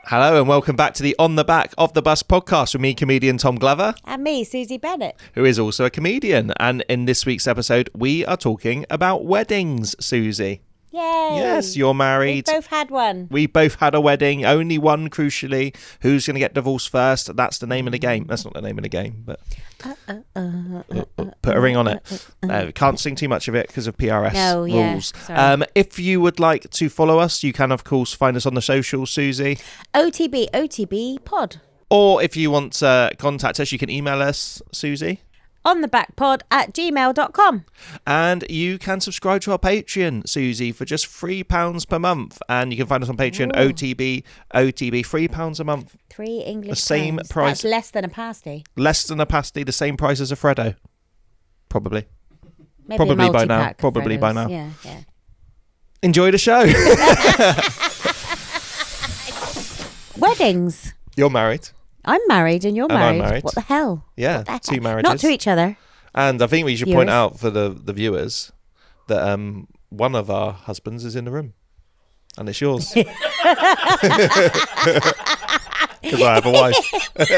Hello and welcome back to the On the Back of the Bus podcast with me, comedian Tom Glover. And me, Suzy Bennett. Who is also a comedian. And in this week's episode, we are talking about weddings, Suzy. Yay! Yes, you're married. We both had one. We both had a wedding, only one crucially. Who's going to get divorced first? That's the name of the game. That's not the name of the game, but put a ring on it. Can't sing too much of it because of PRS rules. If you would like to follow us, you can, of course, find us on the socials, Suzy. OTB pod. Or if you want to contact us, you can email us, Suzy. onthebackpod@gmail.com. And you can subscribe to our Patreon, Suzy, for just £3 per month. And you can find us on Patreon, OTB, £3 a month. Three English The same pounds. price. That's less than a pasty. Less than a pasty, the same price as a Freddo. Probably. Maybe Probably a by now. multi-pack Probably by Freddos. now. Yeah. Enjoy the show. Weddings. You're married. I'm married and you're And I'm married. married. What the hell? Yeah, What the two heck? marriages. Not to each other. And I think we should Viewers. point out for the viewers that one of our husbands is in the room. And it's yours. Because I have a wife. One of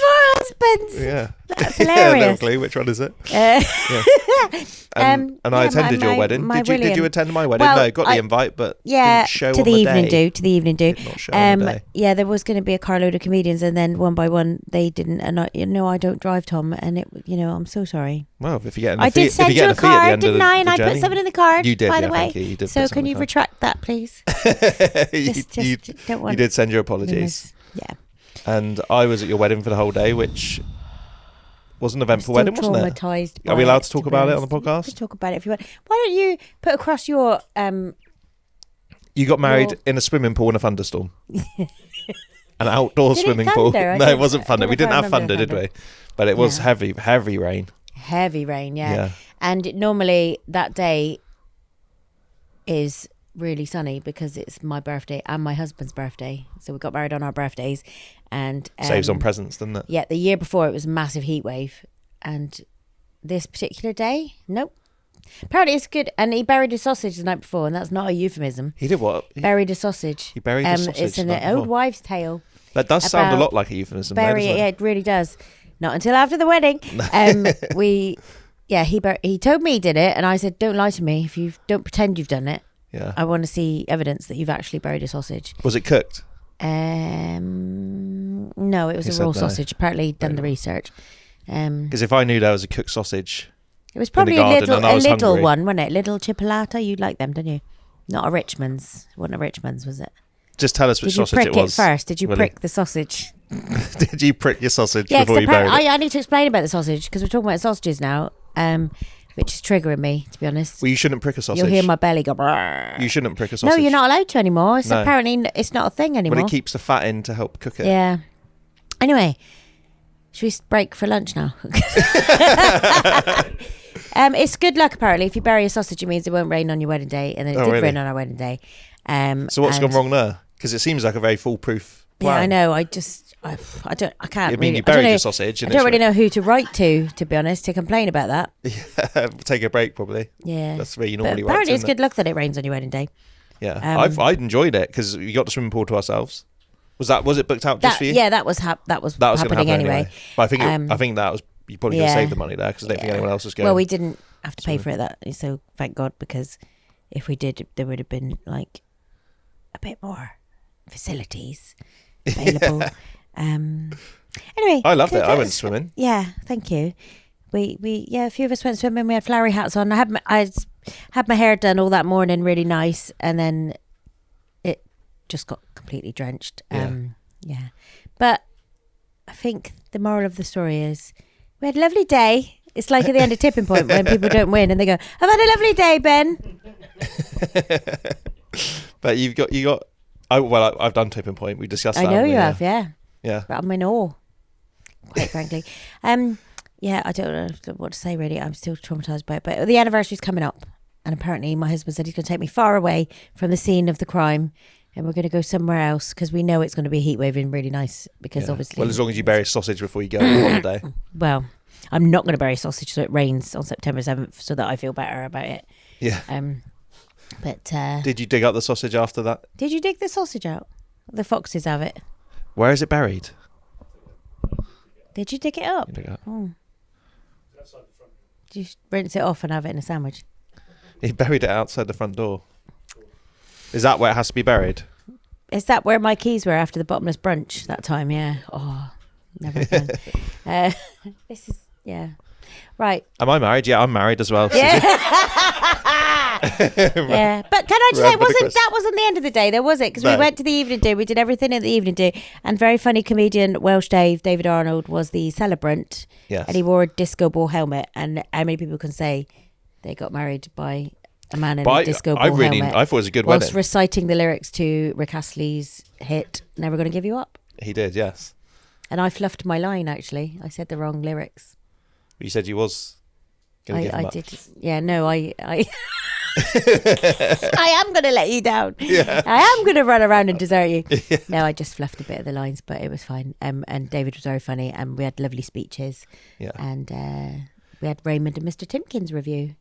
our husbands. Yeah. That's Yeah, hilarious. little clue. Which one is it? Yeah. And I attended your wedding. Did you attend my wedding? Well, No, got the invite, but yeah, didn't show to on the the evening day. do. To the evening do. Did not show on the day. Yeah, there was going to be a carload of comedians, and then one by one they didn't. And I don't drive, Tom. And it, I'm so sorry. Well, if you're getting I did send you a card, didn't I? And I put journey, something in the card. You did, by the yeah, way. thank you. You did So put something can you in the retract that, please? you don't want. you did send your apologies. Yeah. And I was at your wedding for the whole day, which was an eventful wedding, wasn't it? Traumatized. Are we allowed to talk about it on the podcast? We can talk about it if you want. Why don't you put across your You got married in a swimming pool in a thunderstorm. An outdoor Did it swimming pool. thunder? No, it wasn't thunder. We didn't have remember thunder, did we? But it was heavy rain. Heavy rain, yeah. And normally that day is really sunny because it's my birthday and my husband's birthday. So we got married on our birthdays. And Saves on presents, doesn't it? Yeah, the year before it was a massive heat wave. And this particular day, nope. Apparently it's good. And he buried a sausage the night before, and that's not a euphemism. He did what? Buried a sausage. He buried a sausage It's an the night old before. wives' tale. That does sound a about lot like a euphemism, though, doesn't it? Yeah, it really does. Not until after the wedding. He told me he did it, and I said, "Don't lie to me. If you don't pretend you've done it, I want to see evidence that you've actually buried a sausage." Was it cooked? No, it was He a raw said no. sausage. Apparently, he'd done the research. Because if I knew there was a cooked sausage, It was probably garden and I a was little hungry. one, wasn't it? Little chipolata. You'd like them, don't you? Not a Richmond's. It wasn't a Richmond's, was it? just tell us which Did you sausage prick it was. first? Did you Willie. prick the sausage? Did you prick your sausage Yeah, before you buried it? I need to explain about the sausage because we're talking about sausages now, which is triggering me, to be honest. Well, you shouldn't prick a sausage. You'll hear my belly go. Brrr. You shouldn't prick a sausage. No, you're not allowed to anymore. It's No. apparently it's not a thing anymore. But it keeps the fat in to help cook it. Yeah. Anyway, should we break for lunch now? It's good luck apparently. If you bury a sausage, it means it won't rain on your wedding day, and then it did really? rain on our wedding day. So what's gone wrong there? Because it seems like a very foolproof plan. Yeah, I know. I can't. I mean, really, you buried I don't know, your sausage. And I don't really know who to write to be honest, to complain about that. Yeah, take a break probably. Yeah, That's where you but normally write. apparently, it's isn't it? good luck that it rains on your wedding day. Yeah, I've enjoyed it because we got the swimming pool to ourselves. Was it booked out just for you? Yeah, that was That was happening going to happen anyway. But I think that was you probably could have saved the money there because I don't think anyone else was going. Well, we didn't have to pay for it, so thank God, because if we did, there would have been like a bit more facilities available. Anyway, I loved it. I went swimming. Yeah, thank you. We a few of us went swimming. We had flowery hats on. I had my hair done all that morning, really nice, and then it just got completely drenched. Yeah. But I think the moral of the story is we had a lovely day. It's like at the end of Tipping Point when people don't win and they go, "I've had a lovely day, Ben." But you got. I've done Tipping Point. We discussed that. I know you have, yeah. Yeah. But I'm in awe, quite frankly. Yeah, I don't know what to say really. I'm still traumatized by it. But the anniversary's coming up, and apparently my husband said he's going to take me far away from the scene of the crime, and we're going to go somewhere else because we know it's going to be a heat wave and really nice because obviously. Well, as long as you bury a sausage before you go on holiday. Well, I'm not going to bury sausage so it rains on September 7th so that I feel better about it. Yeah. But Did you dig up the sausage after that? did you dig the sausage out? The foxes have it. Where is it buried? Did you dig it up? You dig it up. Oh. Did you rinse it off and have it in a sandwich? He buried it outside the front door. Is that where it has to be buried? Is that where my keys were after the bottomless brunch that time? Yeah. Oh, never again. This is, yeah. Right. Am I married? Yeah, I'm married as well. Yeah. Yeah. But can I just say, that wasn't the end of the day, though, was it? Because we went to the evening do. We did everything at the evening do. And very funny comedian Welsh David Arnold, was the celebrant. Yes. And he wore a disco ball helmet. And how many people can say they got married by a man in a disco ball helmet? I thought it was a good whilst wedding. reciting the lyrics to Rick Astley's hit, Never Gonna Give You Up. He did, yes. And I fluffed my line, actually. I said the wrong lyrics. You said you was going to give him up. Did. Yeah, no, I I am going to let you down. Yeah. I am going to run around and desert you. Yeah. No, I just fluffed a bit of the lines, but it was fine. And David was very funny, and we had lovely speeches. Yeah. And we had Raymond and Mr. Timkins review.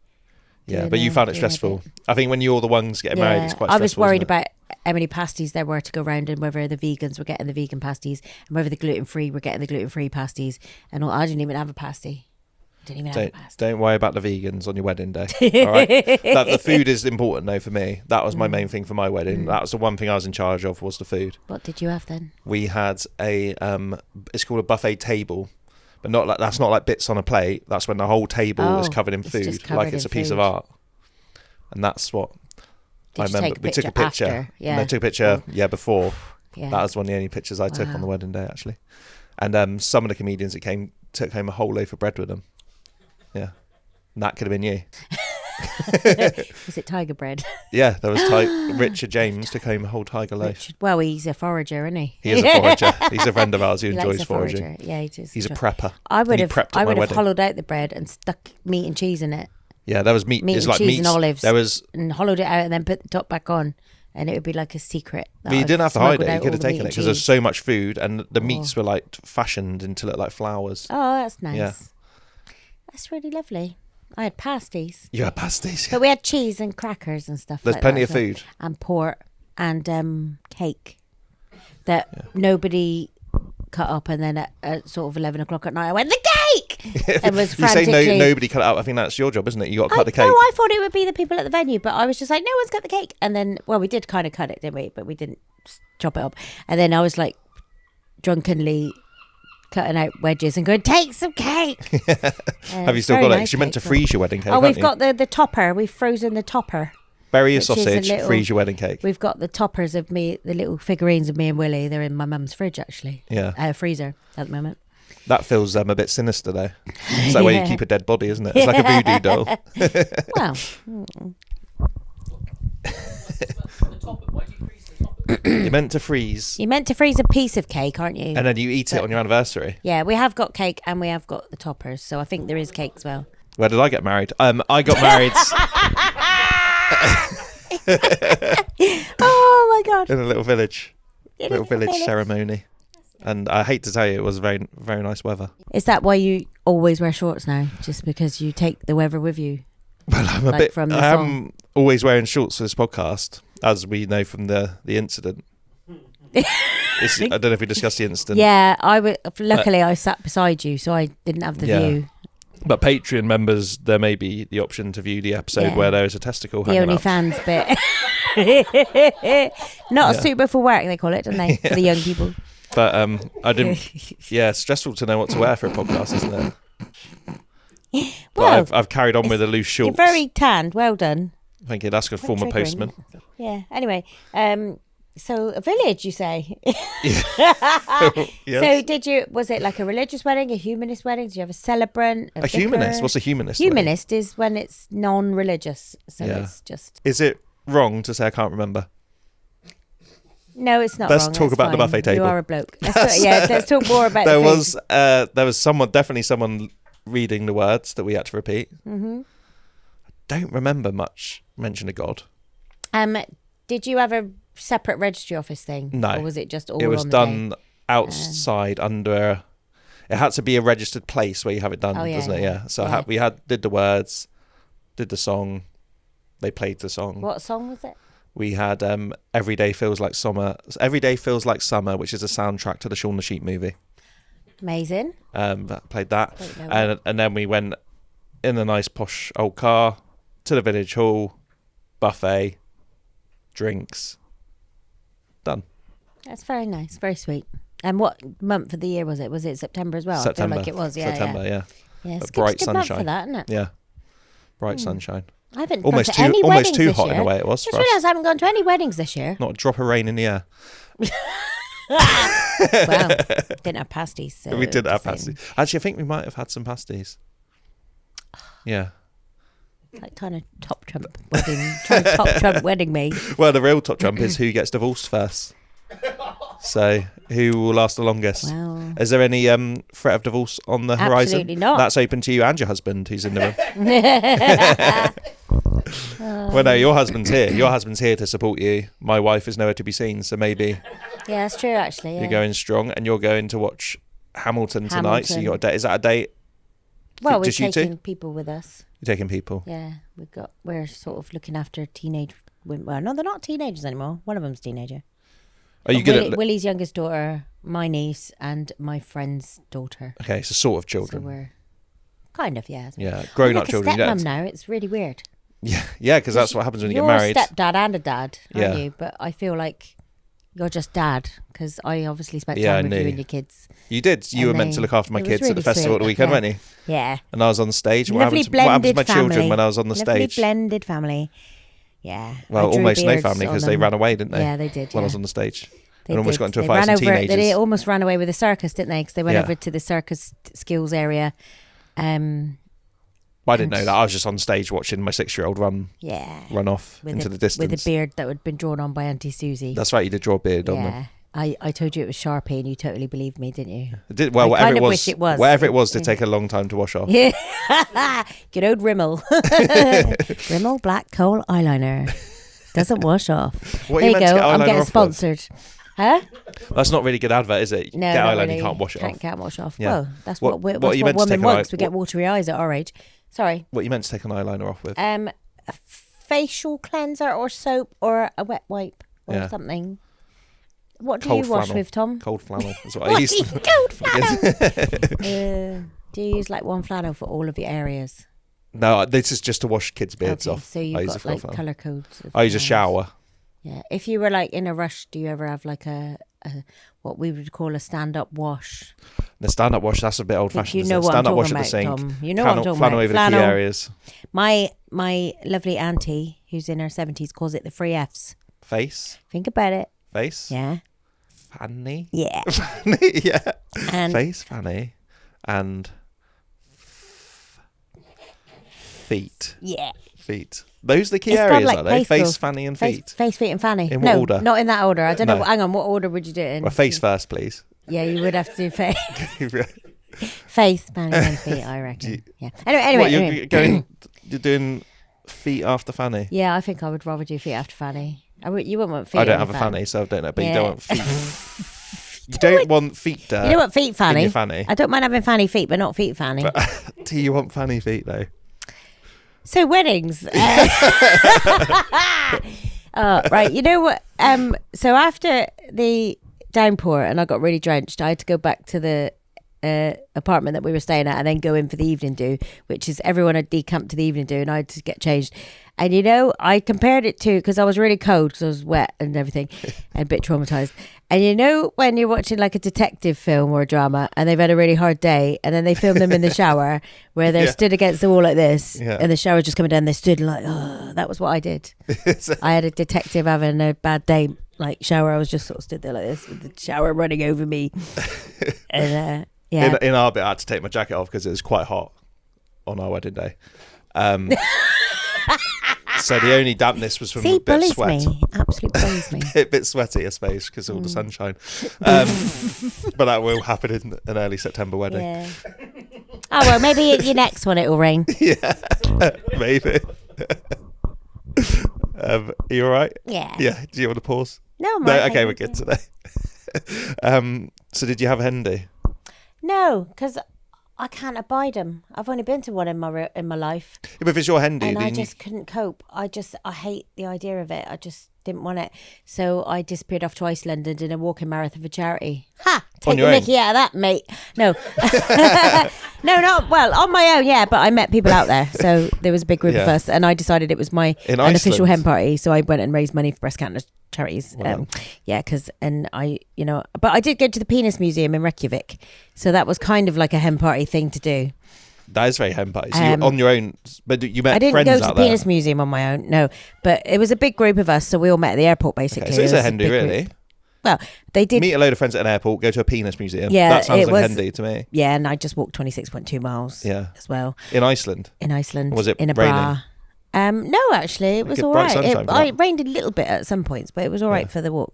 Yeah, but you found it stressful. I think when you're the ones getting married, it's quite stressful. I was worried about how many pasties there were to go round, and whether the vegans were getting the vegan pasties, and whether the gluten-free were getting the gluten-free pasties. And I didn't even have a pasty. Don't worry about the vegans on your wedding day. All right? The food is important though for me. That was my main thing for my wedding. That was the one thing I was in charge of, was the food. What did you have then? We had a it's called a buffet table, but that's not like bits on a plate. That's when the whole table is covered in food, like it's a piece of art. And that's what I remember. We took a picture. After? Yeah. And I took a picture before. Yeah. That was one of the only pictures I took on the wedding day, actually. And some of the comedians that came took home a whole loaf of bread with them. Yeah, and that could have been you. Was it tiger bread? Yeah, there was Richard James took home a whole tiger loaf. Well, he's a forager, isn't he? He is a forager. He's a friend of ours who enjoys foraging. Yeah, he does. He's a prepper. I would have hollowed out the bread and stuck meat and cheese in it. Yeah, there was meat. Meat it's and like cheese meats. and olives. And hollowed it out and then put the top back on. And it would be like a secret. But you didn't have to hide it. You could have taken it because there's so much food, and the meats were like fashioned into look like flowers. Oh, that's nice. Yeah. That's really lovely. I had pasties. You had pasties. But we had cheese and crackers and stuff. There's plenty of food. And port and cake that nobody cut up. And then at sort of 11 o'clock at night, I went, the cake! And was frantically... You say nobody cut it up. I think that's your job, isn't it? You got to cut the cake. No, I thought it would be the people at the venue, but I was just like, no one's cut the cake. And then, well, we did kind of cut it, didn't we? But we didn't chop it up. And then I was like drunkenly cutting out wedges and going, take some cake. Have you still got it? Because you meant to freeze your wedding cake. Oh, we've got the topper. We've frozen the topper. Bury a sausage, freeze your wedding cake. We've got the toppers of me, the little figurines of me and Willie. They're in my mum's fridge, actually. Yeah. Freezer at the moment. That feels a bit sinister, though. It's like where you keep a dead body, isn't it? It's like a voodoo doll. Well. You meant to freeze. You meant to freeze a piece of cake, aren't you? And then you eat it on your anniversary. Yeah, we have got cake and we have got the toppers. So I think there is cake as well. Where did I get married? I got married. Oh, my God. In a little village. Little village ceremony. And I hate to tell you, it was very, very nice weather. Is that why you always wear shorts now? Just because you take the weather with you? Well, I am always wearing shorts for this podcast, as we know from the incident. I don't know if we discussed the incident. Yeah, luckily I sat beside you, so I didn't have the view. But Patreon members, there may be the option to view the episode where there is a testicle hanging The up. OnlyFans bit. Not suitable for work, they call it, don't they? For the young people. But I didn't. Yeah, it's stressful to know what to wear for a podcast, isn't it? Well, but I've carried on with the loose shorts. You're very tanned. Well done. Thank you. That's a former postman. Yeah. Anyway, so a village, you say? Yes. So was it like a religious wedding, a humanist wedding? Did you have a celebrant? A humanist? What's a humanist? Humanist is when it's non-religious. So it's just... Is it wrong to say I can't remember? No, it's not. Let's wrong. talk about the buffet table. You are a bloke. Let's talk more about there was definitely someone reading the words that we had to repeat. Mm-hmm. I don't remember much mention of God. Did you have a separate registry office thing? No. Or was it just all It was on done the day? outside under... It had to be a registered place where you have it done, doesn't it? Yeah. So we did the words, did the song, they played the song. What song was it? We had Every Day Feels Like Summer. Every Day Feels Like Summer, which is a soundtrack to the Shaun the Sheep movie. Amazing. Played that. And then we went in a nice posh old car to the village hall, buffet, drinks. Done. That's very nice. Very sweet. And what month of the year was it? Was it September as well? September. I feel like it was, yeah. September, yeah. Yeah, it's bright good sunshine. month for that, isn't it? Yeah. Bright sunshine. I haven't almost gone to any weddings too this hot year. in a way it was. Just realised I haven't gone to any weddings this year. Not a drop of rain in the air. Well, didn't have pasties. So we didn't have pasties. Actually, I think we might have had some pasties. Yeah. Like kind of top trump wedding, trying to top trump wedding me. Well, the real top trump is who gets divorced first. So, who will last the longest? Wow. Is there any threat of divorce on the horizon? Absolutely not. That's open to you and your husband, who's in the room. Well, no, your husband's here. Your husband's here to support you. My wife is nowhere to be seen, so maybe Yeah, that's true. Actually, yeah. you're going strong, and you're going to watch Hamilton tonight. So you got a date. Is that a date? Well, we're Just you two? taking people with us. You're taking people. Yeah, we're sort of looking after teenage women. Well, no, they're not teenagers anymore. One of them's a teenager. Are you good at Willie's youngest daughter, my niece, and my friend's daughter. Okay, so sort of So children. we're kind of, yeah. Yeah, grown up I'm like children. a stepmom now. It's really weird. Yeah, because that's what happens when you get married. You're a stepdad and a dad, aren't Yeah. you? But I feel like you're just dad because I obviously spent Yeah, time I with you knew. and your kids. You did. You And were meant to look after my it was kids at the really festival at the sweet, weekend, yeah. weren't you? Yeah. And I was on the stage. What Lovely happened to my blended children family. when I was on the Lovely stage? blended family. Yeah. Well, I drew almost no beards family on because they them. ran away, didn't they? Yeah, they did. When I yeah. was on the stage. They And almost did. got into a They fight with ran some over. teenagers. They almost ran away with the circus, didn't they? Because they went Yeah. over to the circus skills area. I didn't know that. I was just on stage watching my 6-year-old run off into the distance. with a beard that had been drawn on by Auntie Suzy. That's right. You did draw a beard on them. I told you it was Sharpie, and you totally believed me, didn't you? It did, well, I whatever kind it of was, wish it was. whatever it was, did take a long time to wash off. Yeah. Good old Rimmel. Rimmel black coal eyeliner. Doesn't wash off. What are There you you meant to go. get I'm eyeliner getting off with? sponsored. Huh? That's not really good advert, is it? No, Get not eyeliner, really. you can't wash it off. Can't wash off. Yeah. Well, that's What- what what are you meant to woman take an wants. eye- We get watery eyes at our age. Sorry. What are you meant to take an eyeliner off with? A facial cleanser or soap or a wet wipe or Yeah. something. What do Cold you wash flannel. with, Tom? Cold flannel is what I used to. Cold flannel. Do you use like one flannel for all of your areas? No, this is just to wash kids' beards Okay, off. so I you've use a got full like flannel. colour codes. of I use a flannels. shower. Yeah. If you were like in a rush, do you ever have like a what we would call a stand-up wash? The stand-up wash, that's a bit old-fashioned. You know what I'm Stand-up wash talking at the about, sink. Tom. You know what I'm talking flannel about. over Flannel. the key areas. My lovely auntie, who's in her 70s, calls it the three Fs. Face. Think about it. Face. Yeah. Fanny. Yeah. Fanny. Yeah. And Face, fanny, and feet. yeah. Feet. Those are the key It's called, areas, like, are they? place Face, growth. fanny, and Face, feet. face, feet, and fanny. In what no, order? not in that order. I don't know. No. Hang on. What order would you do it in? Well, face first, please. Yeah, you would have to do face. Face, fanny, and feet, I reckon. Yeah. Anyway. What, you're doing feet after fanny? Yeah, I think I would rather do feet after fanny. You wouldn't want feet. I don't on have a your fanny, so I don't know. But Yeah. you don't want feet. You don't want feet dirt. You don't want feet fanny. in your fanny. I don't mind having fanny feet, but not feet fanny. Do you want fanny feet though? So weddings. Right. You know what? So after the downpour and I got really drenched, I had to go back to the apartment that we were staying at and then go in for the evening do, which is everyone had decamped to the evening do and I had to get changed. And you know, I compared it to, because I was really cold because I was wet and everything and a bit traumatized. And you know, when you're watching like a detective film or a drama and they've had a really hard day and then they film them in the shower where they're stood against the wall like this and the shower's just coming down, they stood like, oh, that was what I did. I had a detective having a bad day, like shower. I was just sort of stood there like this with the shower running over me. And yeah. In our bit, I had to take my jacket off because it was quite hot on our wedding day. So the only dampness was from a bit of sweat. Me. Absolutely bullies me. A bit sweaty, I suppose, because of all the sunshine. But that will happen in an early September wedding. Yeah. Oh, well, maybe at your next one it will rain. Yeah, maybe. Are you all right? Yeah. Yeah. Do you want to pause? No, I'm No. right, Okay, we're good today. So did you have a hendy? No, because I can't abide them. I've only been to one in my life. Yeah, but if it's your Hendy, and I just couldn't cope. I hate the idea of it. I just didn't want it. So I disappeared off to Iceland and did a walking marathon for charity. Ha! Take the mickey out of that, mate. No. No, not well, on my own, yeah, but I met people out there. So there was a big group of us, and I decided it was my unofficial hen party. So I went and raised money for breast cancer charities. Wow. But I did go to the Penis Museum in Reykjavik. So that was kind of like a hen party thing to do. That is very hen party. So you're on your own, but you met friends out there. I didn't go to the Penis Museum on my own, no. But it was a big group of us, so we all met at the airport, basically. Okay, so it's a hen do, really? Well, they did meet a load of friends at an airport, go to a penis museum. Yeah, that sounds like Hendy to me. Yeah, and I just walked 26.2 miles. Yeah, as well. In Iceland. Or was it in a raining? bra? No, actually, it was all right. It rained a little bit at some points, but it was all right for the walk.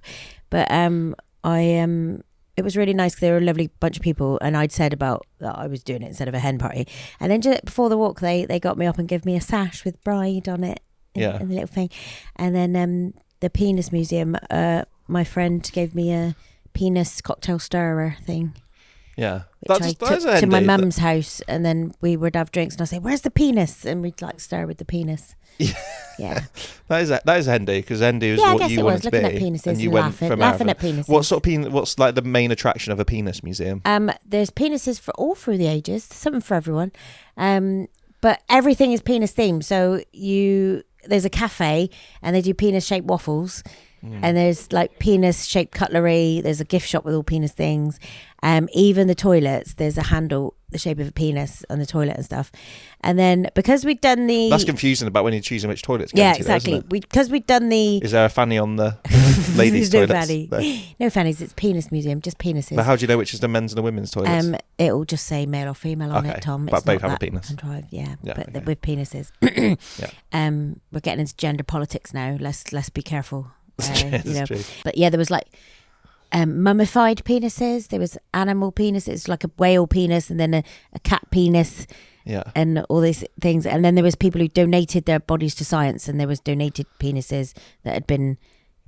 But it was really nice because they were a lovely bunch of people, and I'd said about that I was doing it instead of a hen party. And then just before the walk, they got me up and gave me a sash with bride on it. And the little thing, and then the Penis Museum. My friend gave me a penis cocktail stirrer thing. Yeah, which I took to my mum's house, and then we would have drinks, and I'd say, "Where's the penis?" And we'd like stir with the penis. Yeah, that is Hendy, because Hendy was what you wanted to be. Looking at penises and you laughing at penises. What sort of what's like the main attraction of a penis museum? There's penises for all through the ages, something for everyone. But everything is penis themed. So there's a cafe, and they do penis shaped waffles. And there's like penis shaped cutlery. There's a gift shop with all penis things. Even the toilets, there's a handle the shape of a penis on the toilet and stuff. And then because we'd done that's confusing about when you're choosing which toilets. Exactly. Because we'd done is there a fanny on the ladies' toilets? No fannies. It's penis museum, just penises. But how do you know which is the men's and the women's toilets? It'll just say male or female on it, Tom. But both have a penis. Contrived, but with penises. We're getting into gender politics now. Let's be careful. But yeah, there was like mummified penises, there was animal penises, like a whale penis, and then a cat penis, and all these things. And then there was people who donated their bodies to science, and there was donated penises that had been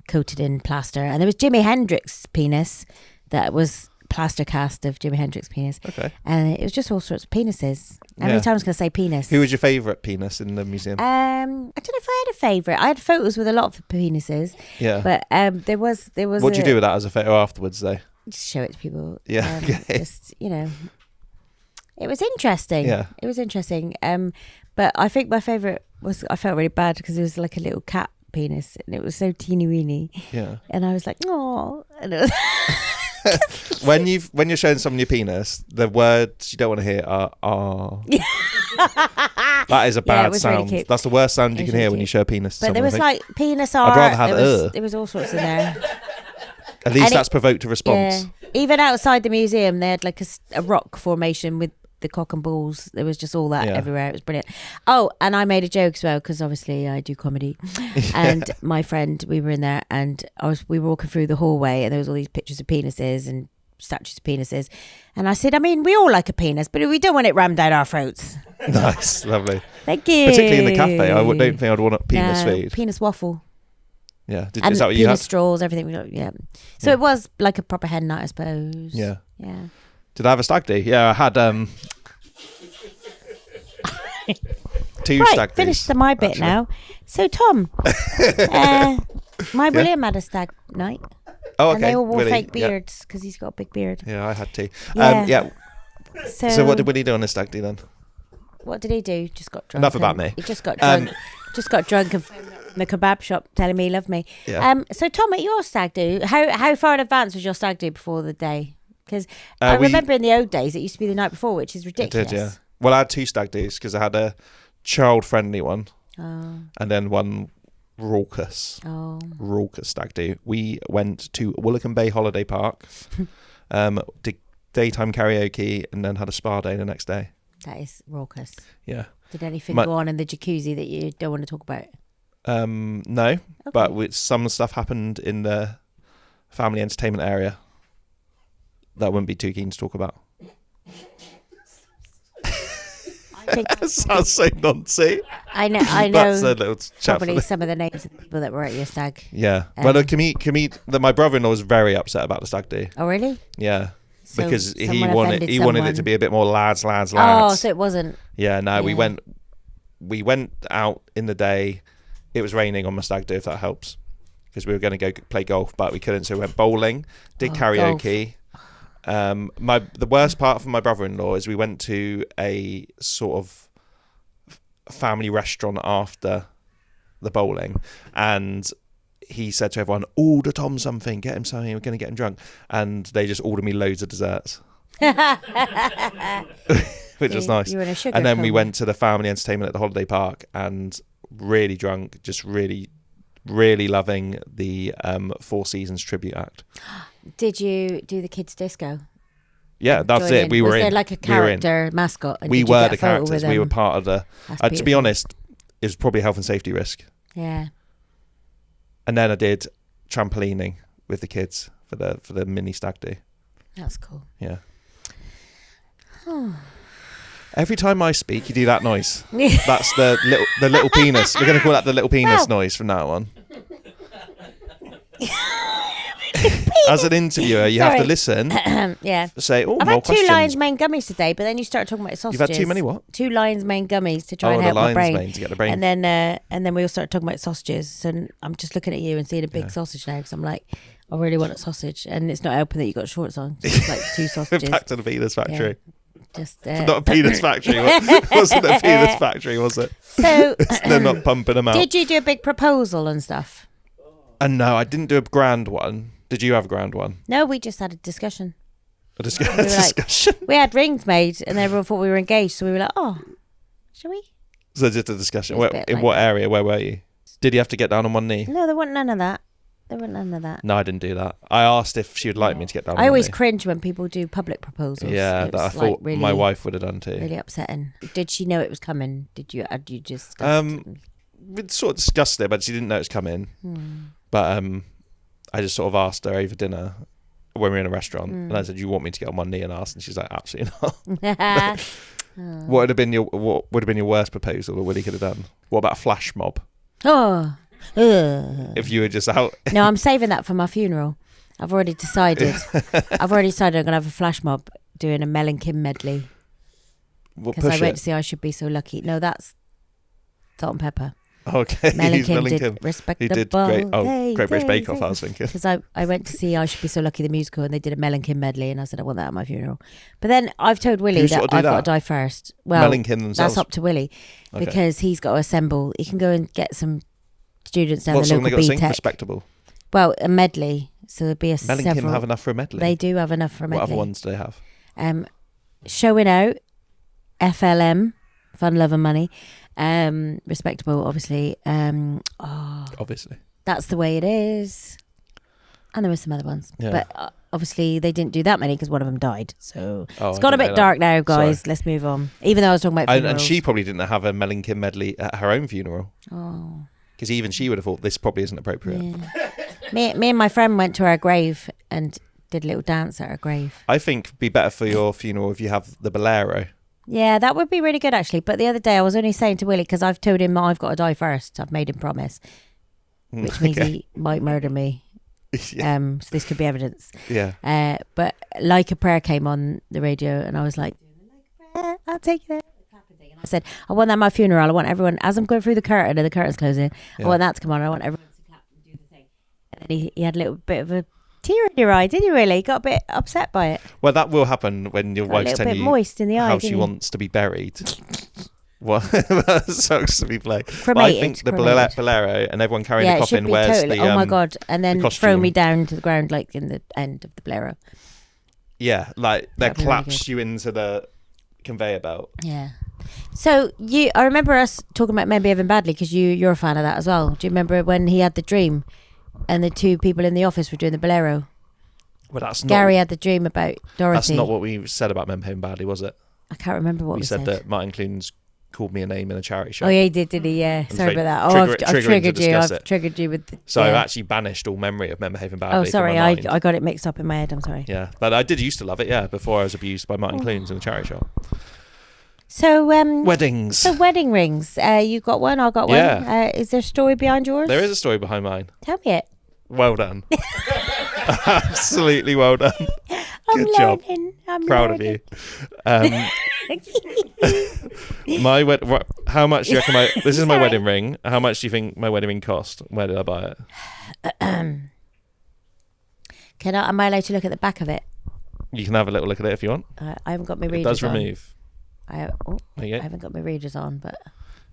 coated in plaster. And there was Jimi Hendrix's penis that was plaster cast of Jimi Hendrix's penis. Okay. And it was just all sorts of penises. How many times can I say penis? Who was your favourite penis in the museum? I don't know if I had a favourite. I had photos with a lot of penises. Yeah. But there was. What did you do with that as a photo afterwards, though? Just show it to people. Yeah. Just it was interesting. Yeah. It was interesting. But I think my favourite was, I felt really bad because it was like a little cat penis, and it was so teeny weeny. Yeah. And I was like, oh. And it was when you're showing someone your penis, the words you don't want to hear are that is a bad sound. Really that's the worst sound you can hear when you show a penis. But there was like penis art. I'd rather have there was all sorts in there. At least that's provoked a response. Yeah. Even outside the museum, they had like a rock formation with the cock and balls. There was just all that everywhere. It was brilliant. Oh, and I made a joke as well, because obviously I do comedy. And my friend, we were in there, and we were walking through the hallway, and there was all these pictures of penises and statues of penises. And I said, I mean, we all like a penis, but we don't want it rammed down our throats. Nice, lovely. Thank you. Particularly in the cafe, I don't think I'd want a penis feed. Penis waffle. Yeah, is that what you had? Penis straws, everything. Yeah. So it was like a proper hen night, I suppose. Yeah. Yeah. Did I have a stag do? Yeah, I had two stag do's. Finished my bit now. So Tom, William had a stag night. Oh, okay. And they all wore Willie, fake beards because he's got a big beard. Yeah, I had to. Yeah. So what did Willie do on his stag do then? What did he do? Just got drunk. Enough about me. He just got drunk. Just got drunk in the kebab shop, telling me he loved me. Yeah. So Tom, at your stag do, how far in advance was your stag do before the day? Because I remember in the old days it used to be the night before, which is ridiculous. It did, yeah. Well, I had two stag do's because I had a child-friendly one, and then one raucous stag do. We went to Woolacombe Bay Holiday Park, did daytime karaoke, and then had a spa day the next day. That is raucous. Yeah. Did anything go on in the jacuzzi that you don't want to talk about? No, but some stuff happened in the family entertainment area that I wouldn't be too keen to talk about. That sounds so noncy. I know. That's a little probably some of the names of the people that were at your stag. Yeah. Well, my brother-in-law was very upset about the stag do. Oh, really? Yeah. So because he wanted it to be a bit more lads. Oh, so it wasn't. Yeah, no, we went out in the day. It was raining on my stag do, if that helps, because we were going to go play golf, but we couldn't, so we went bowling, did karaoke. The worst part for my brother-in-law is we went to a sort of family restaurant after the bowling, and he said to everyone, order Tom something, get him something, we're going to get him drunk, and they just ordered me loads of desserts. Which was nice. And then we went to the family entertainment at the holiday park, and really drunk, just really, really loving the Four Seasons tribute act. Did you do the kids disco? Yeah, that's it. We were in. Was there like a character mascot? And we were the characters. We were part of the... to be honest, it was probably a health and safety risk. Yeah. And then I did trampolining with the kids for the mini stag do. That's cool. Yeah. Every time I speak, you do that noise. That's the little penis. We're going to call that the little penis noise from now on. As an interviewer, you have to listen. Yeah. Say, I've had 2 Lion's Mane gummies today, but then you start talking about sausages. You've had too many what? 2 Lion's Mane gummies to try and help my brain. Mane to get the brain. And then we all start talking about sausages. And I'm just looking at you and seeing a big sausage now, because I'm like, I really want a sausage. And it's not helping that you got shorts on. It's like 2 sausages. Back to the penis factory. Yeah. Just not a penis factory. Wasn't a penis factory, was it? So they're not pumping them out. Did you do a big proposal and stuff? No, I didn't do a grand one. Did you have a grand one? No, we just had a discussion. A discussion? We had rings made and everyone thought we were engaged, so we were like, oh, shall we? So just a discussion. In what area? Where were you? Did you have to get down on one knee? No, there wasn't none of that. No, I didn't do that. I asked if she would like me to get down on one knee. I always cringe when people do public proposals. Yeah, that I thought really, my wife would have done too. Really upsetting. Did she know it was coming? Had you just... We'd sort of discussed it, but she didn't know it was coming. But I just sort of asked her over dinner when we were in a restaurant, and I said, "Do you want me to get on one knee and ask?" And she's like, "Absolutely not." What would have been your worst proposal that Willie could have done? What about a flash mob? Oh, if you were just out. No, I'm saving that for my funeral. I've already decided. I'm gonna have a flash mob doing a Mel and Kim medley. Because I went to see I Should Be So Lucky. No, that's Salt and Pepper. Okay. Mel and Kim did Respectable. He did Great British Bake Off, I was thinking. Because I went to see I Should Be So Lucky, the musical, and they did a Mel and Kim medley, and I said I want that at my funeral. But then I've told Willie that I've got to die first. Well, Mel and Kim themselves. That's up to Willie, because he's got to assemble. He can go and get some students down the local B-Tech. Respectable? Well, a medley. So there'll be Mel and Kim have enough for a medley? They do have enough for a medley. What other ones do they have? Showing Out, FLM, Fun, Love and Money. Respectable, obviously. Obviously. That's the Way It Is. And there were some other ones. Yeah. But obviously they didn't do that many because one of them died. So it's got a bit dark now, guys. Sorry. Let's move on. Even though I was talking about funerals. And she probably didn't have a Mel and Kim medley at her own funeral. Oh. Because even she would have thought this probably isn't appropriate. Yeah. Me and my friend went to her grave and did a little dance at her grave. I think it'd be better for your funeral if you have the bolero. Yeah, that would be really good, actually. But the other day I was only saying to Willie, because I've told him I've got to die first. I've made him promise, which means he might murder me. Yeah. So this could be evidence. Yeah. But Like a Prayer came on the radio, and I was like, I'll take it. And I said, I want that at my funeral. I want everyone, as I'm going through the curtain and the curtain's closing, I want that to come on. I want everyone to clap and do the thing. And then he had a little bit of a tear in your eye, didn't you? Really got a bit upset by it. Well, that will happen when your wife's telling you moist in the eye, how she wants to be buried. What sucks to be played. Cremated, I think the bolero and everyone carrying the coffin wears the oh my god, and then throw me down to the ground like in the end of the bolero. Yeah, like they claps you into the conveyor belt. Yeah. So I remember us talking about Men Behaving Badly because you're a fan of that as well. Do you remember when he had the dream? And the 2 people in the office were doing the bolero. Well, that's Gary had the dream about Dorothy. That's not what we said about Men Behaving Badly, was it? I can't remember what we said. We said that Martin Clunes called me a name in a charity show. Oh yeah, he did he? Yeah. Sorry about that. I've triggered you. I've triggered you with. So I've actually banished all memory of Men Behaving Badly. Oh, sorry, I got it mixed up in my head. I'm sorry. Yeah, but I did used to love it. Yeah, before I was abused by Martin Clunes in a charity show. So weddings. So wedding rings. You got one. I got one. Yeah. Is there a story behind yours? There is a story behind mine. Tell me it. Well done. Absolutely well done. I Good job. I'm proud learning. of you. How much do you reckon this is my wedding ring. How much do you think my wedding ring cost? Where did I buy it? Am I allowed to look at the back of it? You can have a little look at it if you want. I haven't got my readers It does on. remove. I haven't got my readers on, but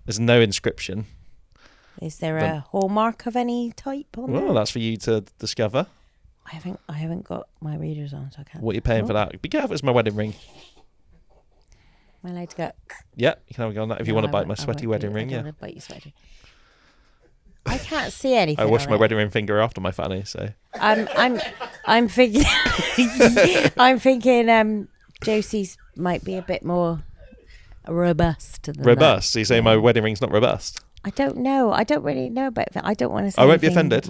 there's no inscription. Is there a hallmark of any type on there? Well, that's for you to discover. I haven't got my readers on, so I can't. What are you paying for that? Be careful, it's my wedding ring. Am I allowed to go? Yeah, you can have a go on that if you want to bite my sweaty wedding ring. Yeah. Bite your sweaty. I can't see anything. I washed my wedding ring finger after my fanny, so. I'm thinking. I'm thinking. Josie's might be a bit more robust. Than robust? That. So you say my wedding ring's not robust? I don't know. I don't really know about that. I don't want to say. I won't be offended.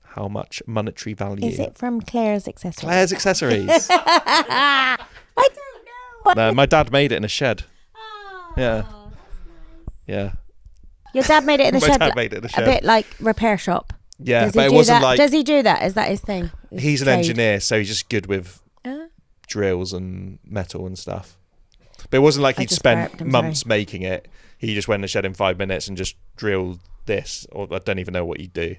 How much monetary value? Is it from Claire's Accessories? Claire's Accessories. I don't know. No, my dad made it in a shed. Oh, yeah. Yeah. Your dad made it in a shed. My dad made it in a shed. A bit like repair shop. Yeah, but it wasn't like. Does he do that? Is that his thing? He's an engineer, so he's just good with drills and metal and stuff. But it wasn't like he'd spent months making it. He just went in the shed in 5 minutes and just drilled this, or I don't even know what he'd do.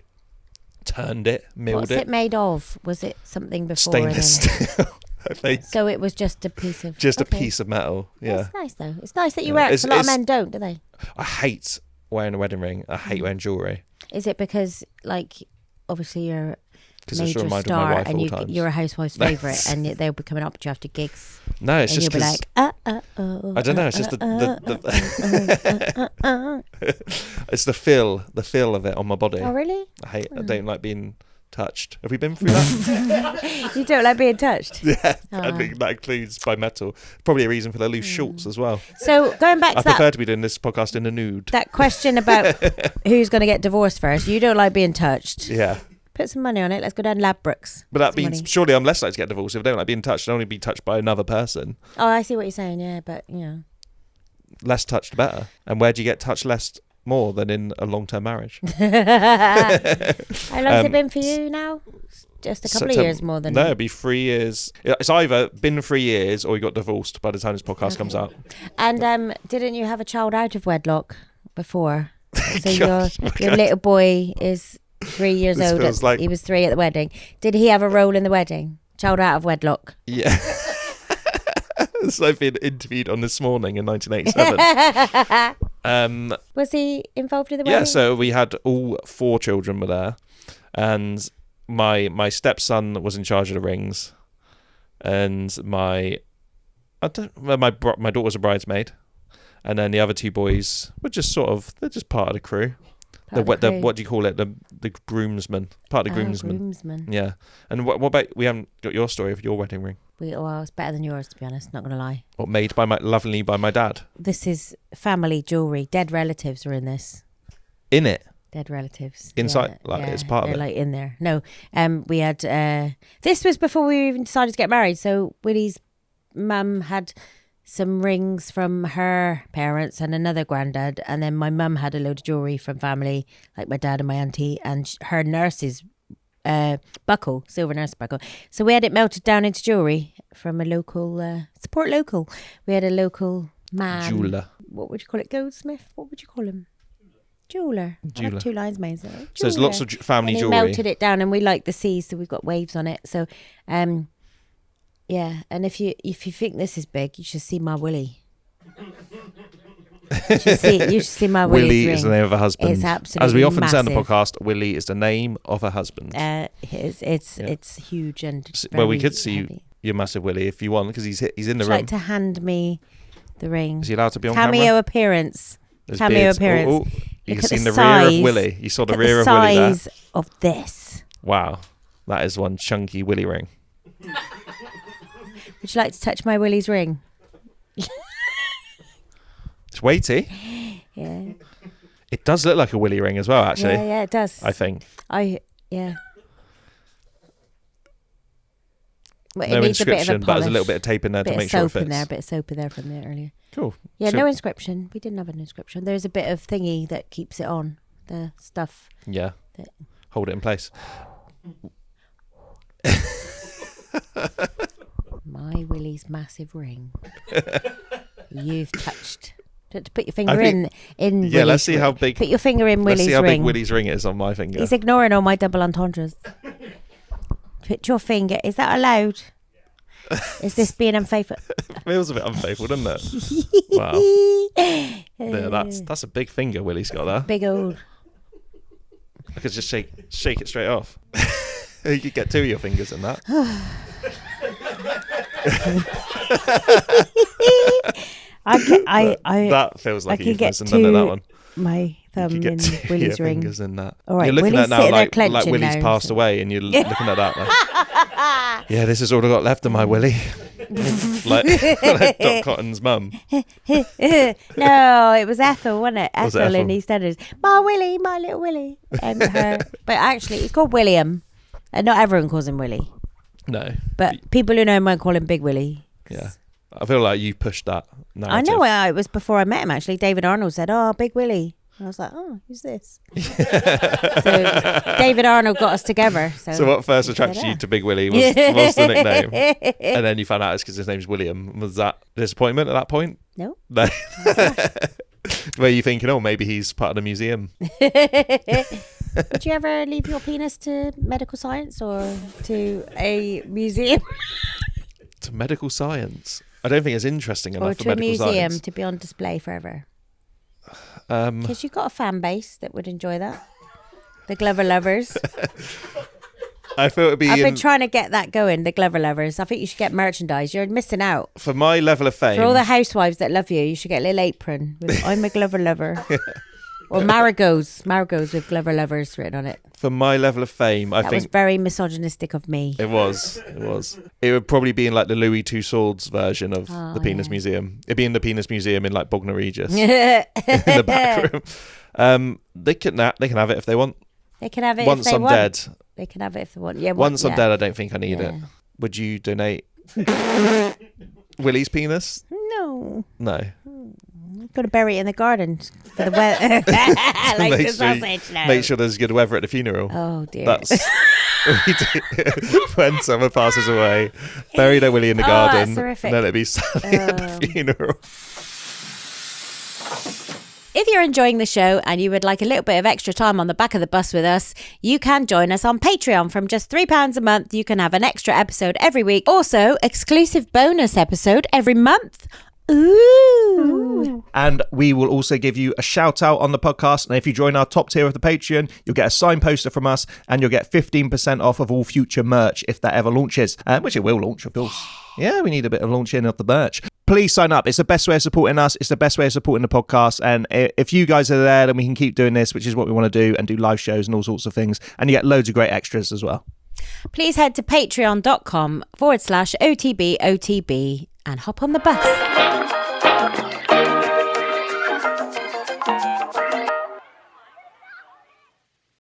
Turned it, milled it. What's it made of? Was it something before? Stainless steel, I think. So it was just a piece of... Just a piece of metal, yeah. That's nice, though. It's nice that you wear it. A lot of men don't, do they? I hate wearing a wedding ring. I hate wearing jewellery. Is it because, like, obviously you're a major my star wife and you're a housewife's favourite and they'll be coming up to you after gigs? No, it's just because... Like, I don't know, it's just it's the feel of it on my body. Oh, really? I don't like being touched. Have we been through that? You don't like being touched? Yeah, I think that includes by metal. Probably a reason for the loose shorts as well. So going back to I prefer to be doing this podcast in the nude. That question about who's going to get divorced first. You don't like being touched. Yeah. Put some money on it. Let's go down Ladbrokes. But that means surely I'm less likely to get divorced if I don't like being touched. I'd only be touched by another person. Oh, I see what you're saying. Yeah, but you know, less touched, better. And where do you get touched less? More than in a long-term marriage. How long has it been for you now? Just a couple of years more than... No, it'd be 3 years. It's either been 3 years or you got divorced by the time this podcast comes out. And didn't you have a child out of wedlock before? So your little boy is 3 years old. He was 3 at the wedding. Did he have a role in the wedding? Child out of wedlock? Yeah. So I've been interviewed on This Morning in 1987. Was he involved in the wedding? Yeah, so we had all 4 children were there, and my stepson was in charge of the rings, and my daughter was a bridesmaid, and then the other 2 boys were just they're just part of the crew. What do you call it? The groomsmen, part of the groomsmen. Yeah. And what about, we haven't got your story of your wedding ring. Well, it's better than yours, to be honest. Not gonna lie. What, made lovingly by my dad? This is family jewelry. Dead relatives are in this. In it. Dead relatives inside, it's part of it. Like in there. No, we had. This was before we even decided to get married. So Willie's mum had some rings from her parents and another granddad, and then my mum had a load of jewelry from family, like my dad and my auntie, and her nurse's buckle, silver nurse buckle. So we had it melted down into jewelry from a local support local. We had a local man, jeweler. What would you call it? Goldsmith? What would you call him? Jeweler. I have 2 lines made. So there's lots of family jewelry. Melted it down, and we like the sea, so we've got waves on it. So, yeah. And if you think this is big, you should see my Willie. You should see my Willie ring. Is the name of a husband. It's absolutely as we often say on the massive. podcast, Willie is the name of a husband. It's huge and well, we could see heavy. your massive Willie if you want, because he's in the Would room. you like to hand me the ring? Is he allowed to be on cameo camera? Appearance. There's Cameo beards. appearance. You can see the rear of Willie. You saw the rear of Willie there. The size of this. Wow, that is one chunky Willie ring. Would you like to touch my Willie's ring? It's weighty. Yeah. It does look like a Willie ring as well, actually. Yeah, it does. I think. Yeah. Well, No inscription, but there's a little bit of tape in there to make sure it fits. A bit of soap in there from there earlier. Cool. Yeah, no inscription. We didn't have an inscription. There's a bit of thingy that keeps it on, the stuff. Yeah. Hold it in place. My Willie's massive ring. You've touched. To put your finger in yeah, Willie's let's see ring. how big. Put your finger in Willie's ring. Let's see how big Willie's ring is on my finger. He's ignoring all my double entendres. Put your finger. Is that allowed? Is this being unfaithful? It feels a bit unfaithful, doesn't it? Wow. Yeah, that's a big finger Willie's got there. Big old. I could just shake it straight off. You could get 2 of your fingers in that. That feels like a euphemism, doesn't it, that one? My thumb in Willie's ring. Fingers in that. All right, you're looking Willie's at now like Willie's now, passed away, and you're looking at that. Like, yeah, this is all I got left of my Willie. like Doc Cotton's mum. No, it was Ethel, wasn't it? Ethel in EastEnders. My Willie, my little Willie, and her. But actually, it's called William, and not everyone calls him Willie. No, but people who know him won't call him Big Willie. Yeah, I feel like you pushed that narrative. I know. It was before I met him. Actually, David Arnold said, "Oh, Big Willie." I was like, "Oh, who's this?" So David Arnold got us together. So what first attracted you to Big Willie was the nickname, and then you found out it's because his name's William. Was that disappointment at that point? No. Were you thinking, oh, maybe he's part of the museum? Would you ever leave your penis to medical science or to a museum? To medical science? I don't think it's interesting enough for medical science. Or to a museum to be on display forever. Because you've got a fan base that would enjoy that. The Glover lovers. I feel it'd be. I've been trying to get that going. The Glover lovers. I think you should get merchandise. You're missing out. For my level of fame. For all the housewives that love you, you should get a little apron with "I'm a Glover lover." Or marigolds with Glover lovers written on it. For my level of fame, I think... That was very misogynistic of me. It was. It would probably be in like the Louis Two Swords version of the Penis Museum. It'd be in the Penis Museum in like Bognor Regis. In the back room. They can have it if they want. They can have it once if they I'm want. dead. They can have it if they want. Yeah. Once I'm dead, I don't think I need it. Would you donate Willie's penis? No. Got to bury it in the garden for the weather. Like the sausage now. Make sure there's good weather at the funeral. Oh dear. That's when someone passes away, bury their Willie in the garden, and then it'd be Sally at the funeral. If you're enjoying the show and you would like a little bit of extra time on the back of the bus with us, you can join us on Patreon. From just £3 a month, you can have an extra episode every week. Also, exclusive bonus episode every month. Ooh. And we will also give you a shout out on the podcast. And if you join our top tier of the Patreon, you'll get a signed poster from us and you'll get 15% off of all future merch if that ever launches, which it will launch, of course. Yeah, we need a bit of launching of the merch. Please sign up. It's the best way of supporting us. It's the best way of supporting the podcast. And if you guys are there, then we can keep doing this, which is what we want to do, and do live shows and all sorts of things. And you get loads of great extras as well. Please head to patreon.com/OTBOTB and hop on the bus.